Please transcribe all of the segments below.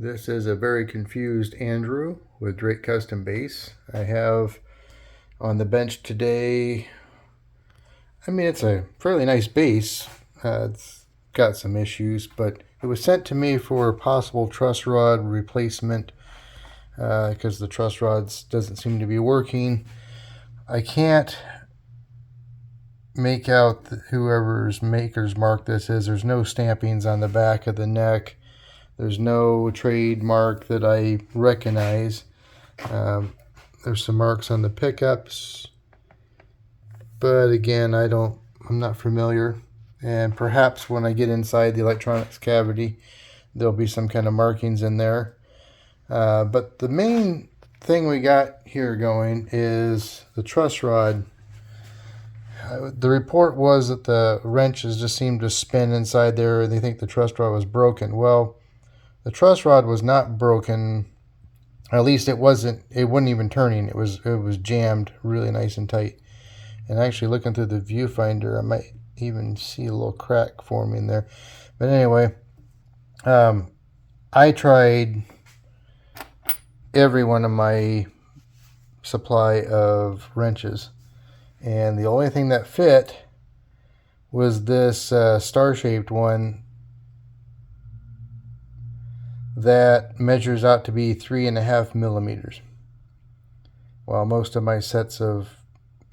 This is a very confused Andrew with Drake Custom Bass. I have on the bench today, it's a fairly nice bass. It's got some issues, but it was sent to me for possible truss rod replacement because the truss rods doesn't seem to be working. I can't make out whoever's maker's mark this is. There's no stampings on the back of the neck. There's no trademark that I recognize. There's some marks on the pickups, but again, I'm not familiar. And perhaps when I get inside the electronics cavity, there'll be some kind of markings in there. But the main thing we got here going is the truss rod. The report was that the wrenches just seemed to spin inside there, and they think the truss rod was broken. Well, the truss rod was not broken. At least it wasn't even turning. It was jammed really nice and tight. And actually looking through the viewfinder, I might even see a little crack forming there. But anyway, I tried every one of my supply of wrenches, and the only thing that fit was this star-shaped one that measures out to be 3.5 millimeters. While most of my sets of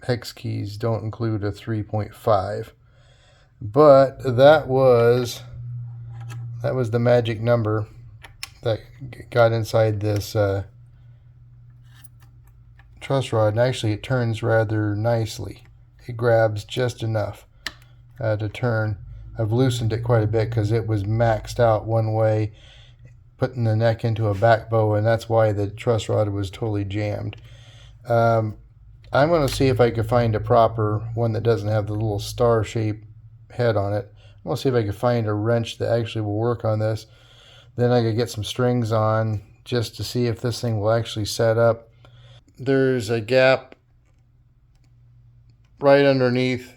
hex keys don't include a 3.5. But that was the magic number that got inside this truss rod. And actually it turns rather nicely. It grabs just enough to turn. I've loosened it quite a bit because it was maxed out one way, putting the neck into a back bow, and that's why the truss rod was totally jammed. I'm going to see if I can find a proper one that doesn't have the little star-shaped head on it. I'm going to see if I can find a wrench that actually will work on this. Then I could get some strings on just to see if this thing will actually set up. There's a gap right underneath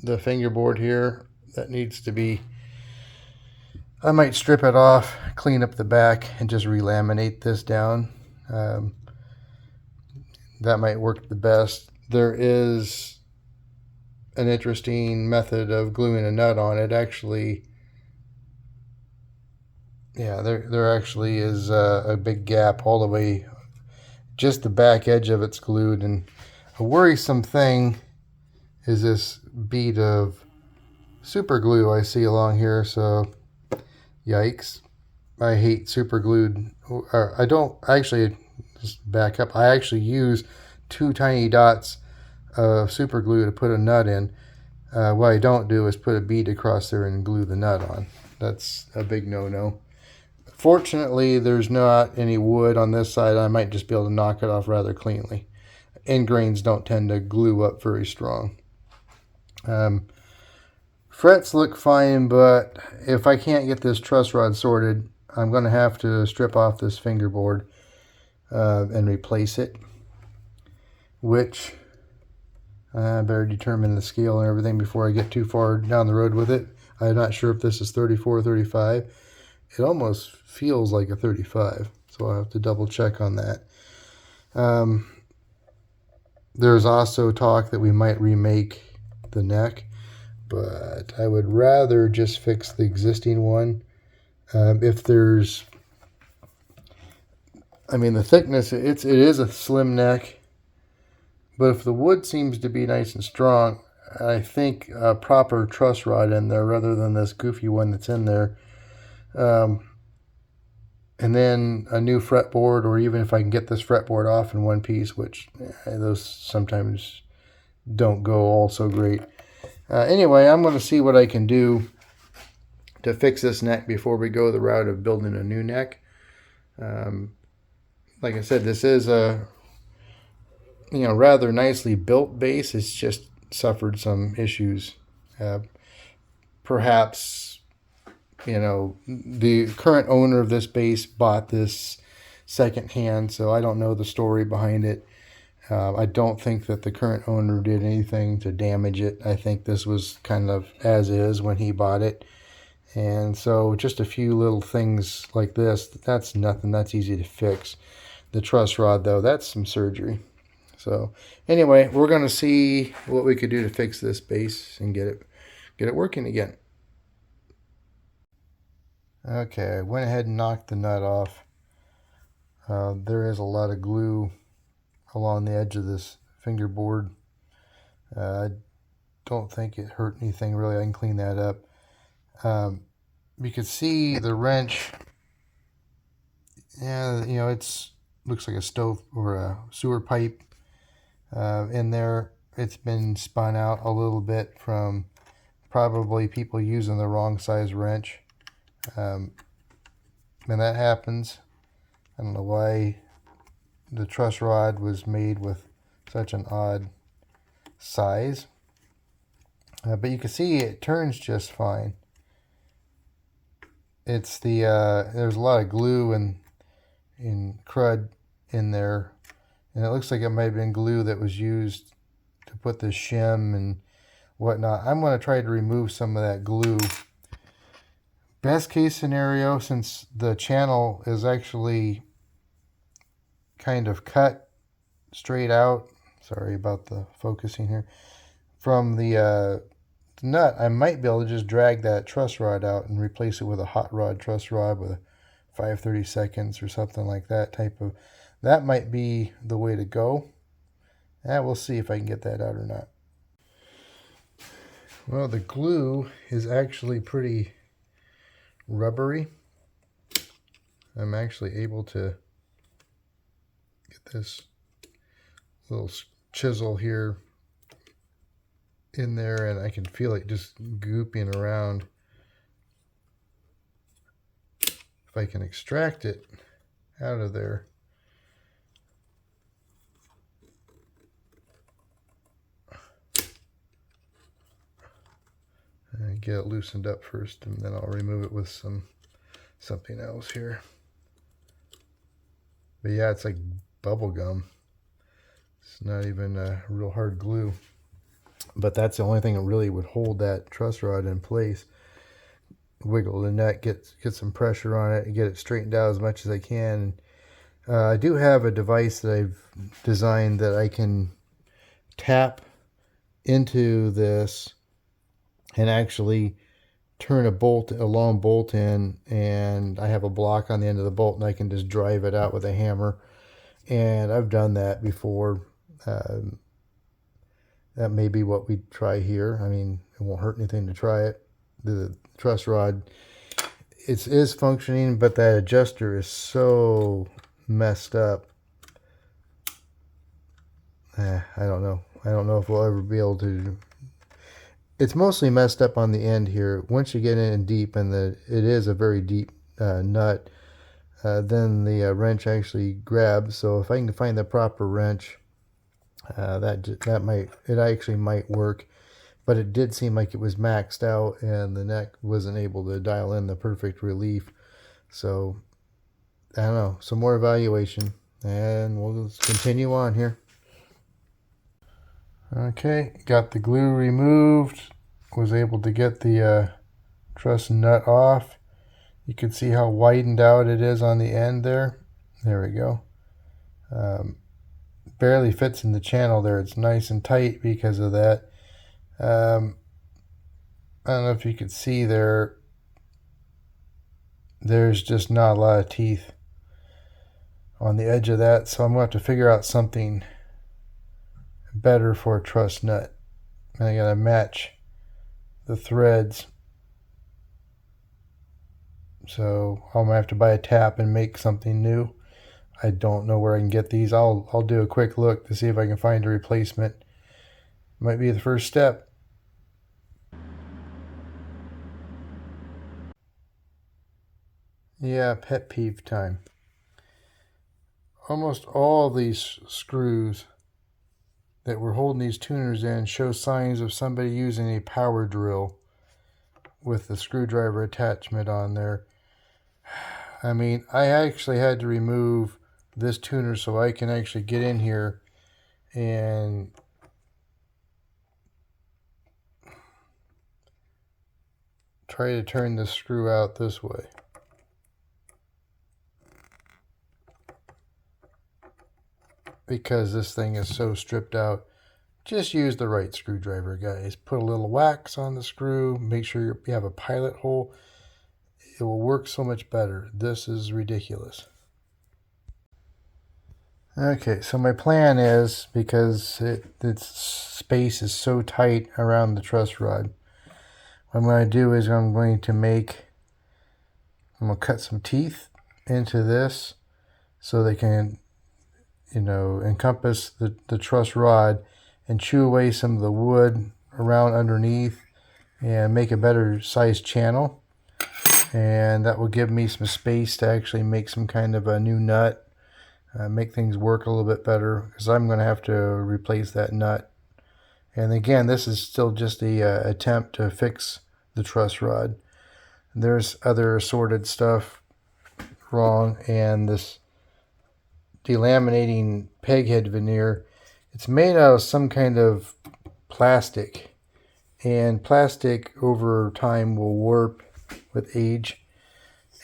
the fingerboard here that needs to be... I might strip it off, clean up the back, and just relaminate this down. That might work the best. There is an interesting method of gluing a nut on it. Actually, yeah, there actually is a big gap all the way. Just the back edge of it's glued, and a worrisome thing is this bead of super glue I see along here. So yikes. I hate super glued. I don't actually, just back up. I actually use 2 tiny dots of super glue to put a nut in. What I don't do is put a bead across there and glue the nut on. That's a big no-no. Fortunately, there's not any wood on this side. I might just be able to knock it off rather cleanly. End grains don't tend to glue up very strong. Frets look fine, but if I can't get this truss rod sorted, I'm going to have to strip off this fingerboard and replace it, which I better determine the scale and everything before I get too far down the road with it. I'm not sure if this is 34 or 35. It almost feels like a 35, so I'll have to double check on that. There's also talk that we might remake the neck, but I would rather just fix the existing one. If there's, the thickness, it is a slim neck, but if the wood seems to be nice and strong, I think a proper truss rod in there rather than this goofy one that's in there. And then a new fretboard, or even if I can get this fretboard off in one piece, which those sometimes don't go all so great. Anyway, I'm going to see what I can do to fix this neck before we go the route of building a new neck. Like I said, this is a rather nicely built bass. It's just suffered some issues. Perhaps, the current owner of this bass bought this secondhand, so I don't know the story behind it. I don't think that the current owner did anything to damage it. I think this was kind of as is when he bought it. And so just a few little things like this, that's nothing, that's easy to fix. The truss rod though, that's some surgery. So anyway, we're going to see what we could do to fix this base and get it working again. Okay, I went ahead and knocked the nut off. There is a lot of glue along the edge of this fingerboard. I don't think it hurt anything really. I can clean that up. You can see the wrench. Yeah, you know, it's looks like a stove or a sewer pipe in there. It's been spun out a little bit from probably people using the wrong size wrench. And that happens. I don't know why the truss rod was made with such an odd size. But you can see it turns just fine. It's the there's a lot of glue and crud in there, and it looks like it might have been glue that was used to put the shim and whatnot. I'm going to try to remove some of that glue. Best case scenario, since the channel is actually kind of cut straight out, sorry about the focusing here, from the nut, I might be able to just drag that truss rod out and replace it with a hot rod truss rod with a 5/32 or something like that type of. That might be the way to go. And we'll see if I can get that out or not. Well, the glue is actually pretty rubbery. I'm actually able to get this little chisel here in there, and I can feel it just gooping around. If I can extract it out of there. And get it loosened up first, and then I'll remove it with something else here. But yeah, it's like bubble gum. It's not even a real hard glue. But that's the only thing that really would hold that truss rod in place. Wiggle the nut, get some pressure on it, and get it straightened out as much as I can. I do have a device that I've designed that I can tap into this and actually turn a long bolt in, and I have a block on the end of the bolt, and I can just drive it out with a hammer. And I've done that before. That may be what we try here. I mean, it won't hurt anything to try it. The truss rod, it is functioning, but that adjuster is so messed up. I don't know. I don't know if we'll ever be able to. It's mostly messed up on the end here. Once you get in deep, and it is a very deep nut, then the wrench actually grabs. So if I can find the proper wrench, it actually might work. But it did seem like it was maxed out, and the neck wasn't able to dial in the perfect relief. So I don't know. Some more evaluation, and we'll continue on here. Okay, got the glue removed. Was able to get the truss nut off. You can see how widened out it is on the end there. There we go. Barely fits in the channel there. It's nice and tight because of that. I don't know if you could see there. There's just not a lot of teeth on the edge of that, so I'm going to have to figure out something better for a truss nut. And I gotta match the threads. So I'm gonna have to buy a tap and make something new. I don't know where I can get these. I'll do a quick look to see if I can find a replacement. Might be the first step. Yeah, pet peeve time. Almost all these screws that were holding these tuners in show signs of somebody using a power drill with the screwdriver attachment on there. I mean, I actually had to remove this tuner so I can actually get in here and try to turn the screw out this way. Because this thing is so stripped out. Just use the right screwdriver, guys. Put a little wax on the screw. Make sure you have a pilot hole. It will work so much better. This is ridiculous. Okay, so my plan is, because its space is so tight around the truss rod, what I'm going to do is I'm going to cut some teeth into this so they can, encompass the truss rod and chew away some of the wood around underneath and make a better sized channel. And that will give me some space to actually make some kind of a new nut. Make things work a little bit better, because I'm going to have to replace that nut. And again, this is still just a attempt to fix the truss rod. There's other assorted stuff wrong, and this delaminating peg head veneer, it's made out of some kind of plastic, and plastic over time will warp with age,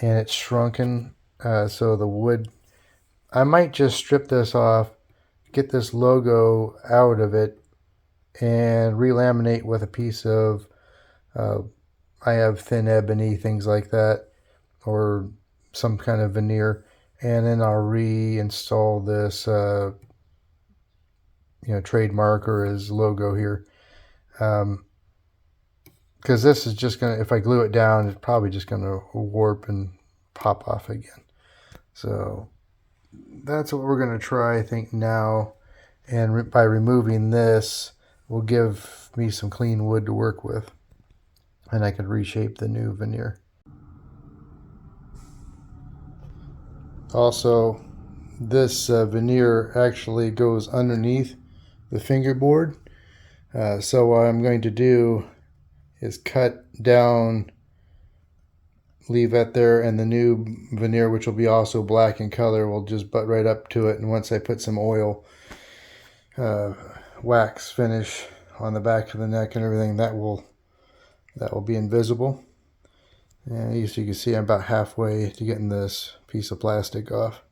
and it's shrunken, so the wood, I might just strip this off, get this logo out of it, and relaminate with a piece of, I have thin ebony, things like that, or some kind of veneer, and then I'll reinstall this, trademark or his logo here. Because this is just going to, if I glue it down, it's probably just going to warp and pop off again. So that's what we're going to try, I think, now. And by removing this, will give me some clean wood to work with. And I could reshape the new veneer. Also, this veneer actually goes underneath the fingerboard. So what I'm going to do is cut down, leave that there, and the new veneer, which will be also black in color, will just butt right up to it. And once I put some oil wax finish on the back of the neck and everything, that will be invisible. And as you can see, I'm about halfway to getting this piece of plastic off.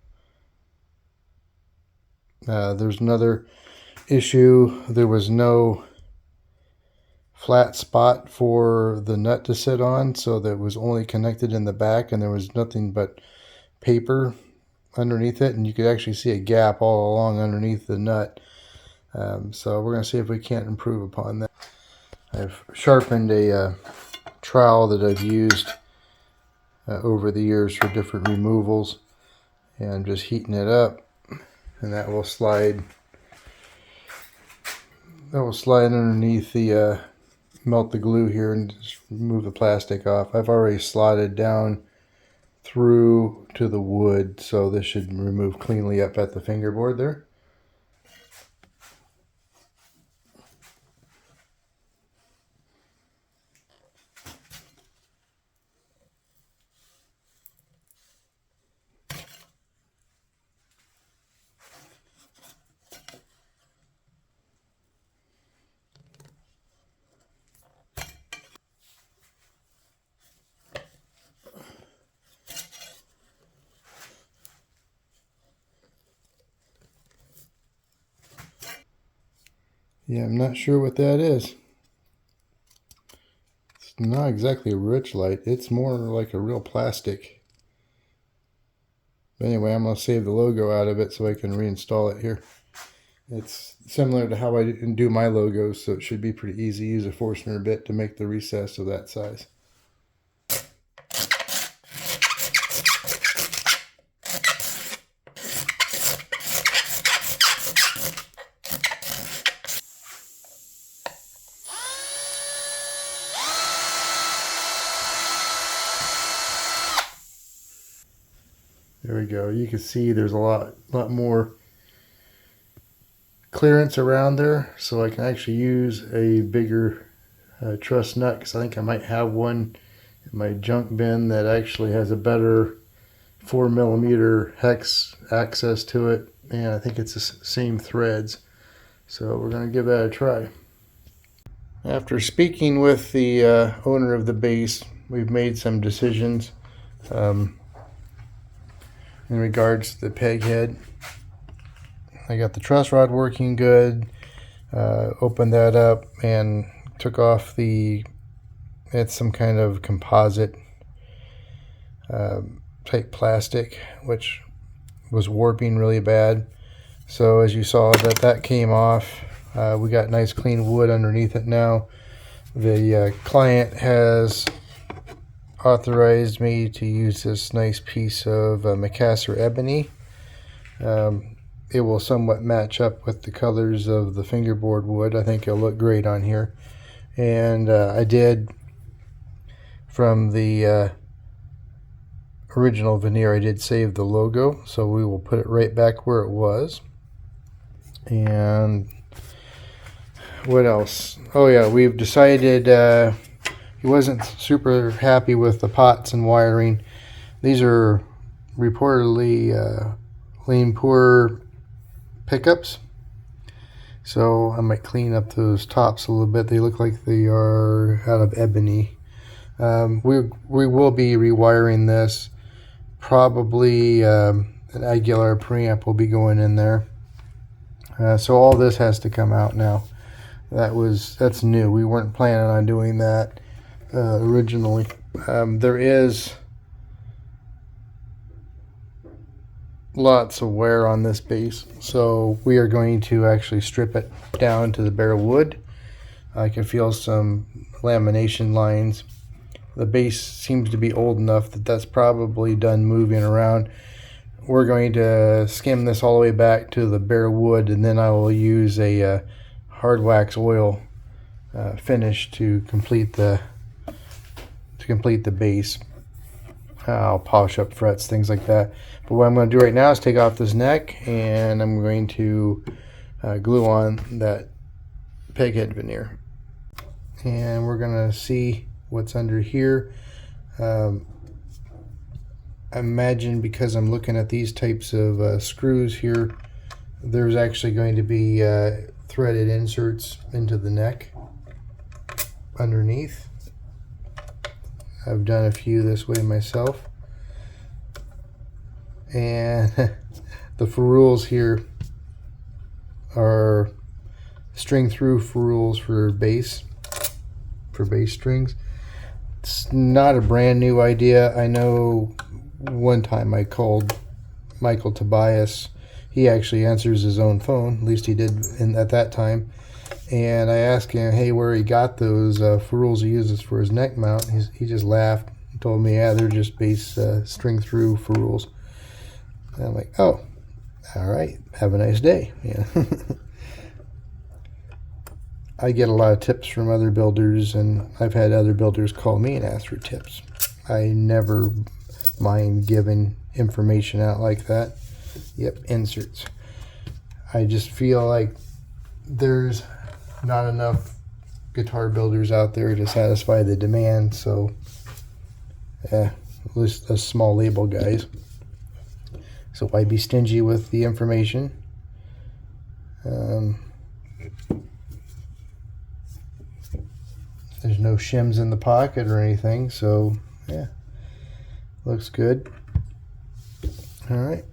There's another issue. There was no flat spot for the nut to sit on, so that was only connected in the back, and there was nothing but paper underneath it, and you could actually see a gap all along underneath the nut. So we're going to see if we can't improve upon that. I've sharpened a trowel that I've used over the years for different removals, and I'm just heating it up, and that will slide underneath the melt the glue here and just remove the plastic off. I've already slotted down through to the wood, so this should remove cleanly up at the fingerboard there. Yeah, I'm not sure what that is. It's not exactly a rich light. It's more like a real plastic. But anyway, I'm going to save the logo out of it so I can reinstall it here. It's similar to how I do my logos, so it should be pretty easy. Use a Forstner bit to make the recess of that size. There we go. You can see there's a lot more clearance around there, so I can actually use a bigger truss nut, because I think I might have one in my junk bin that actually has a better 4mm hex access to it, and I think it's the same threads. So we're going to give that a try. After speaking with the owner of the base, we've made some decisions in regards to the peg head. I got the truss rod working good. Opened that up and took off it's some kind of composite type plastic, which was warping really bad. So as you saw, that came off. We got nice clean wood underneath it now. The client has authorized me to use this nice piece of Macassar ebony. It will somewhat match up with the colors of the fingerboard wood. I think it'll look great on here. And I did, from the original veneer, I did save the logo, so we will put it right back where it was. And what else? Oh yeah, we've decided he wasn't super happy with the pots and wiring. These are reportedly lean pour pickups, so I might clean up those tops a little bit. They look like they are out of ebony. We will be rewiring this. Probably an Aguilar preamp will be going in there. So all this has to come out now. That's new. We weren't planning on doing that originally. There is lots of wear on this base, so we are going to actually strip it down to the bare wood. I can feel some lamination lines. The base seems to be old enough that that's probably done moving around. We're going to skim this all the way back to the bare wood, and then I will use a hard wax oil finish to complete the base. I'll polish up frets, things like that. But what I'm going to do right now is take off this neck, and I'm going to glue on that peg head veneer. And we're going to see what's under here. I imagine, because I'm looking at these types of screws here, there's actually going to be threaded inserts into the neck underneath. I've done a few this way myself. And the ferrules here are string through ferrules for bass strings. It's not a brand new idea. I know one time I called Michael Tobias. He actually answers his own phone, at least he did at that time. And I asked him, hey, where he got those ferrules he uses for his neck mount. He just laughed and told me, yeah, they're just bass string through ferrules. And I'm like, oh, all right, have a nice day. Yeah. I get a lot of tips from other builders, and I've had other builders call me and ask for tips. I never mind giving information out like that. Yep, inserts. I just feel like there's not enough guitar builders out there to satisfy the demand, so at least us small label guys. So why be stingy with the information? There's no shims in the pocket or anything, so yeah, looks good. All right.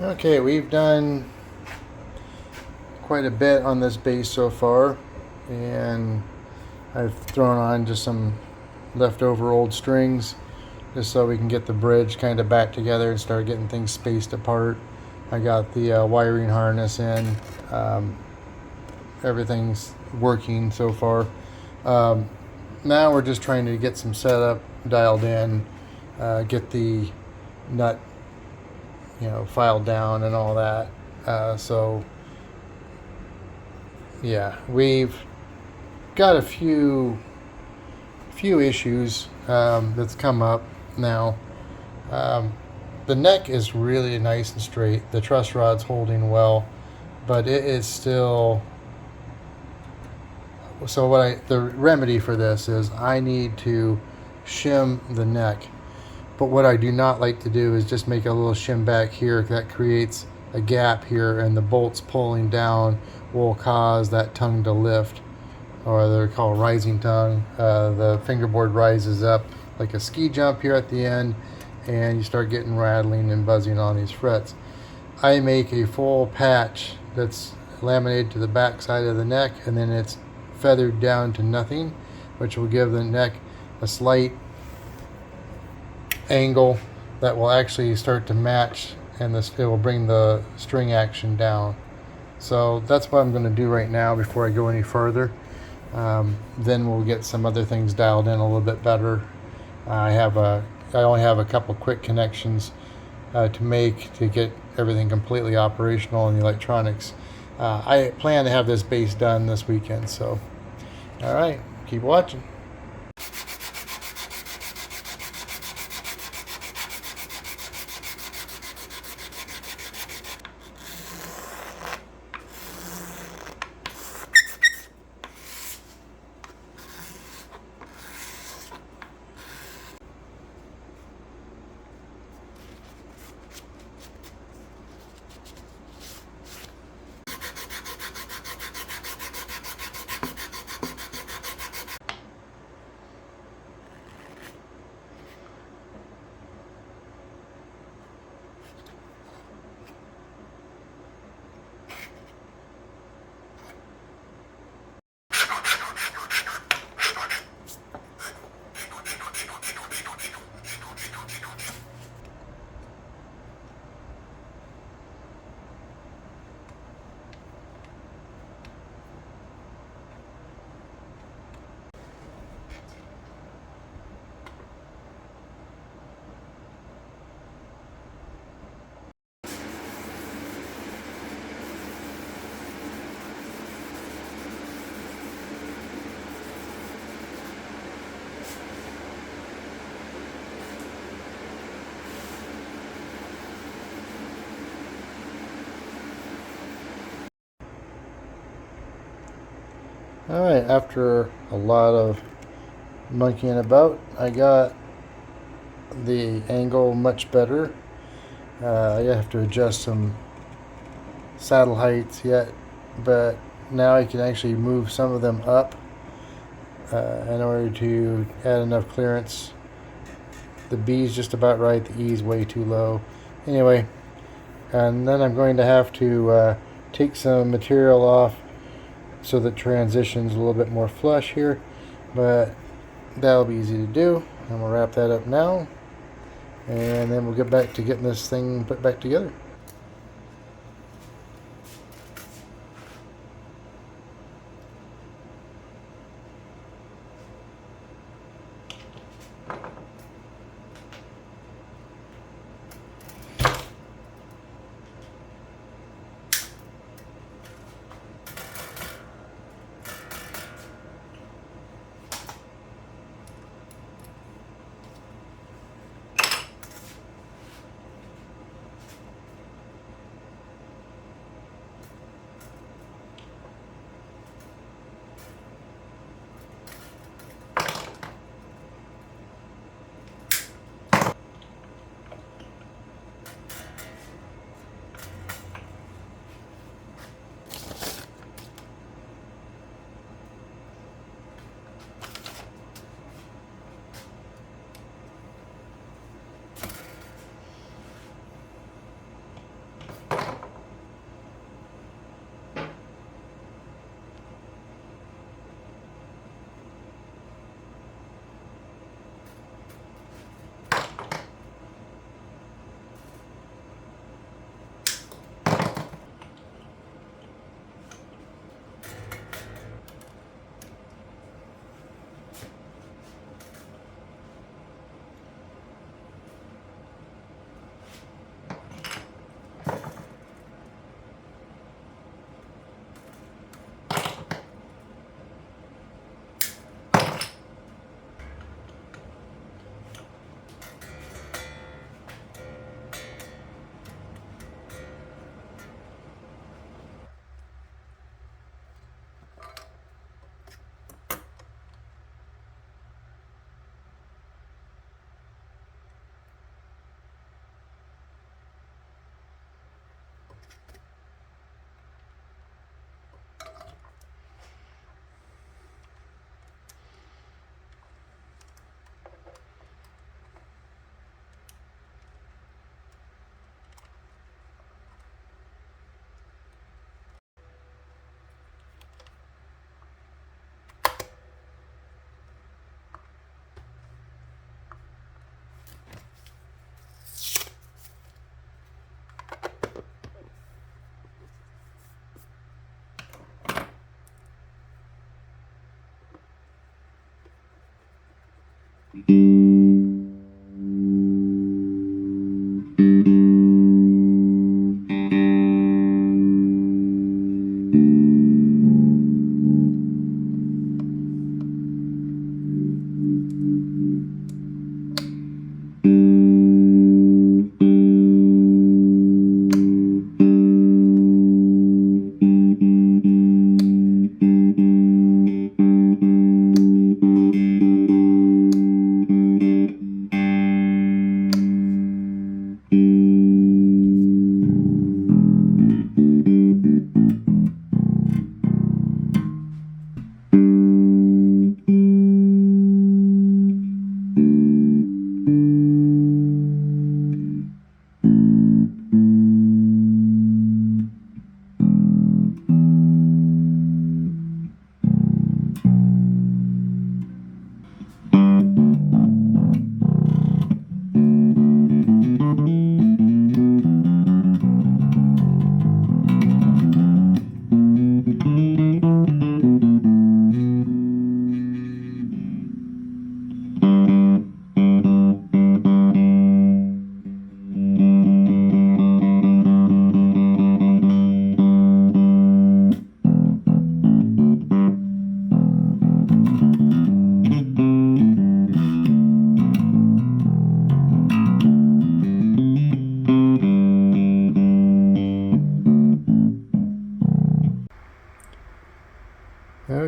Okay, we've done quite a bit on this base so far, and I've thrown on just some leftover old strings just so we can get the bridge kind of back together and start getting things spaced apart. I got the wiring harness in. Everything's working so far. Now we're just trying to get some setup dialed in, get the nut filed down and all that. So yeah, we've got a few issues that's come up now. The neck is really nice and straight. The truss rod's holding well, but it is still. So the remedy for this is I need to shim the neck. But what I do not like to do is just make a little shim back here. That creates a gap here, and the bolts pulling down will cause that tongue to lift, or they're called rising tongue. The fingerboard rises up like a ski jump here at the end, and you start getting rattling and buzzing on these frets. I make a full patch that's laminated to the back side of the neck, and then it's feathered down to nothing, which will give the neck a slight angle that will actually start to match, and it will bring the string action down. So that's what I'm going to do right now before I go any further. Then we'll get some other things dialed in a little bit better. I only have a couple quick connections to make to get everything completely operational in the electronics. I plan to have this base done this weekend, so all right, keep watching. Alright, after a lot of monkeying about, I got the angle much better. I have to adjust some saddle heights yet, but now I can actually move some of them up in order to add enough clearance. The B is just about right, the E is way too low. Anyway, and then I'm going to have to take some material off so that transition's a little bit more flush here, but that'll be easy to do. I'm gonna wrap that up now, and then we'll get back to getting this thing put back together.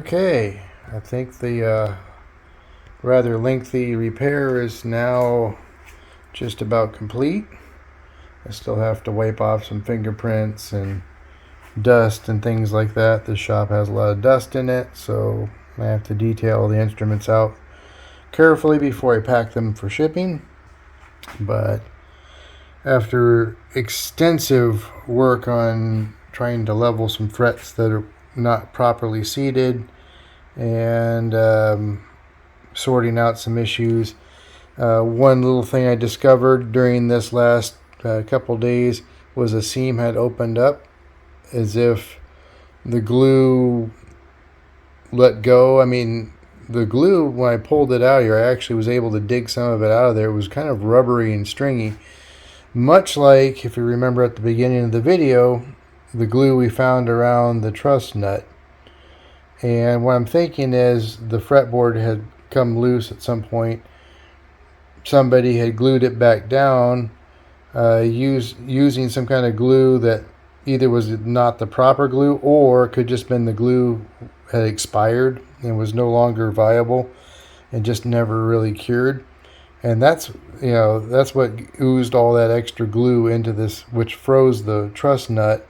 Okay, I think the rather lengthy repair is now just about complete. I still have to wipe off some fingerprints and dust and things like that. This shop has a lot of dust in it, so I have to detail the instruments out carefully before I pack them for shipping. But after extensive work on trying to level some frets that are not properly seated and sorting out some issues, one little thing I discovered during this last couple days was a seam had opened up as if the glue let go. I mean, the glue, when I pulled it out here, I actually was able to dig some of it out of there. It was kind of rubbery and stringy, much like, if you remember at the beginning of the video, the glue we found around the truss nut. And what I'm thinking is the fretboard had come loose at some point. Somebody had glued it back down using some kind of glue that either was not the proper glue, or it could just been the glue had expired and was no longer viable and just never really cured. And that's what oozed all that extra glue into this, which froze the truss nut,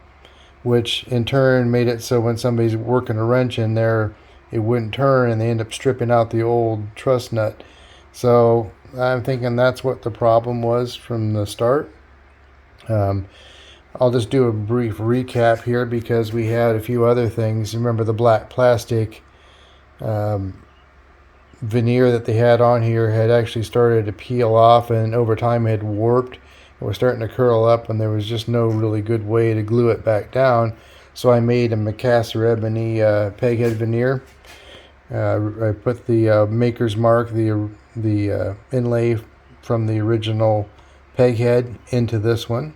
which in turn made it so when somebody's working a wrench in there, it wouldn't turn, and they end up stripping out the old truss nut. So I'm thinking that's what the problem was from the start. I'll just do a brief recap here because we had a few other things. Remember the black plastic veneer that they had on here had actually started to peel off, and over time it had warped. It was starting to curl up, and there was just no really good way to glue it back down. So I made a Macassar ebony peghead veneer. I put the maker's mark, the inlay from the original peghead into this one.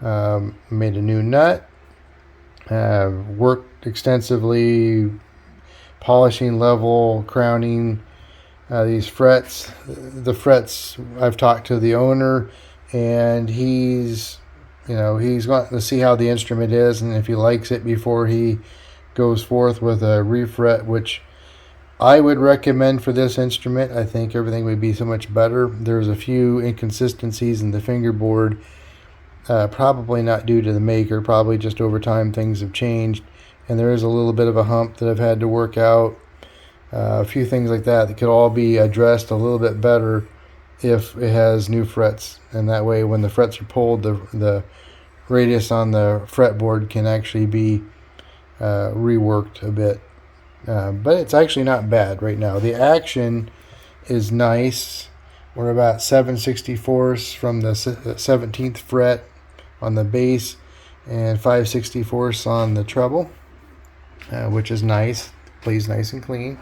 Made a new nut. Worked extensively polishing, level, crowning these frets. The frets, I've talked to the owner, and he's going to see how the instrument is, and if he likes it before he goes forth with a refret, which I would recommend for this instrument. I think everything would be so much better. There's a few inconsistencies in the fingerboard, probably not due to the maker, probably just over time things have changed, and there is a little bit of a hump that I've had to work out. A few things like that could all be addressed a little bit better if it has new frets, and that way when the frets are pulled, the radius on the fretboard can actually be reworked a bit. But it's actually not bad right now. The action is nice. We're about 7/64 from the 17th fret on the bass and 5/64 on the treble, which is nice. Plays nice and clean.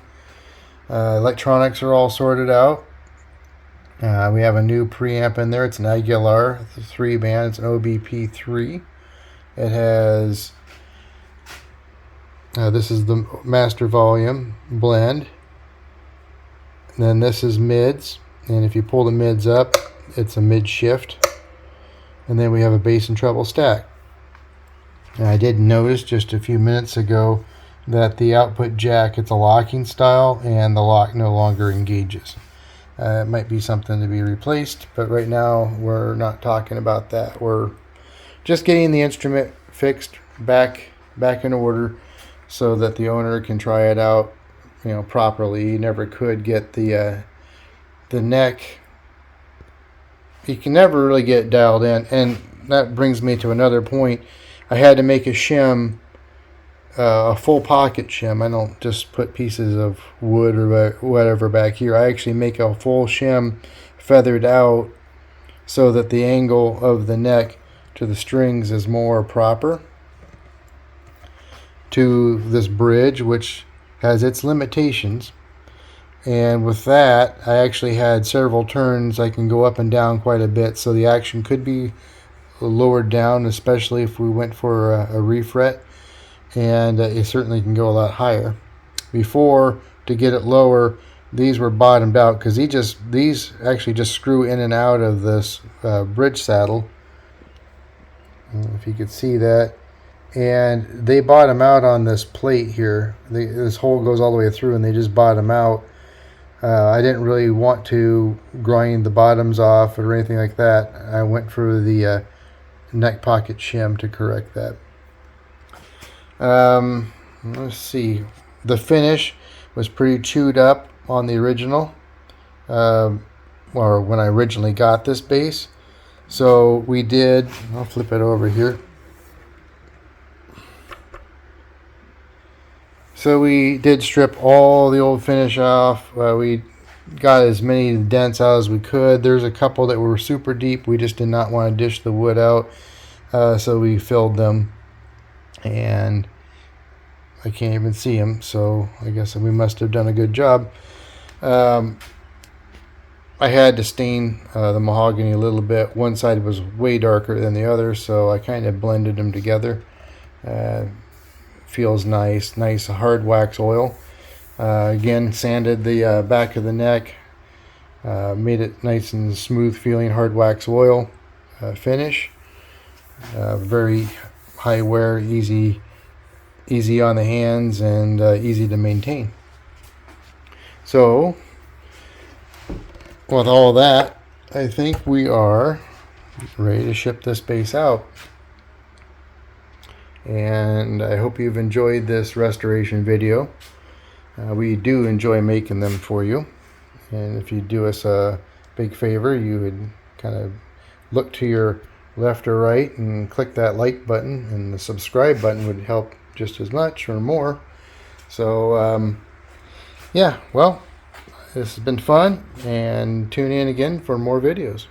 Electronics are all sorted out. We have a new preamp in there. It's an Aguilar 3-band. It's an OBP3. It has this is the master volume blend, and then this is mids, and if you pull the mids up, it's a mid shift, and then we have a bass and treble stack. And I did notice just a few minutes ago that the output jack, it's a locking style, and the lock no longer engages. It might be something to be replaced, but right now we're not talking about that. We're just getting the instrument fixed back in order, so that the owner can try it out, properly. You never could get the neck. You can never really get it dialed in, and that brings me to another point. I had to make a shim, a full pocket shim. I don't just put pieces of wood or whatever back here. I actually make a full shim feathered out so that the angle of the neck to the strings is more proper to this bridge, which has its limitations. And with that, I actually had several turns. I can go up and down quite a bit, so the action could be lowered down, especially if we went for a refret, and it certainly can go a lot higher. Before, to get it lower, these were bottomed out because these actually just screw in and out of this bridge saddle. If you could see that, and they bottom out on this plate here. This hole goes all the way through, and they just bottom out. I didn't really want to grind the bottoms off or anything like that. I went for the neck pocket shim to correct that. Let's see. The finish was pretty chewed up on the original, or when I originally got this bass. So we did, I'll flip it over here. So we did strip all the old finish off. We got as many dents out as we could. There's a couple that were super deep. We just did not want to dish the wood out. So we filled them, and I can't even see them. So I guess we must have done a good job. I had to stain the mahogany a little bit. One side was way darker than the other, so I kind of blended them together. Feels nice hard wax oil. Again, sanded the back of the neck, made it nice and smooth feeling hard wax oil finish. Very high wear, easy on the hands, and easy to maintain. So with all that, I think we are ready to ship this bass out. And I hope you've enjoyed this restoration video. We do enjoy making them for you. And if you do us a big favor, you would kind of look to your left or right and click that like button, and the subscribe button would help just as much or more. So yeah, well, this has been fun, and tune in again for more videos.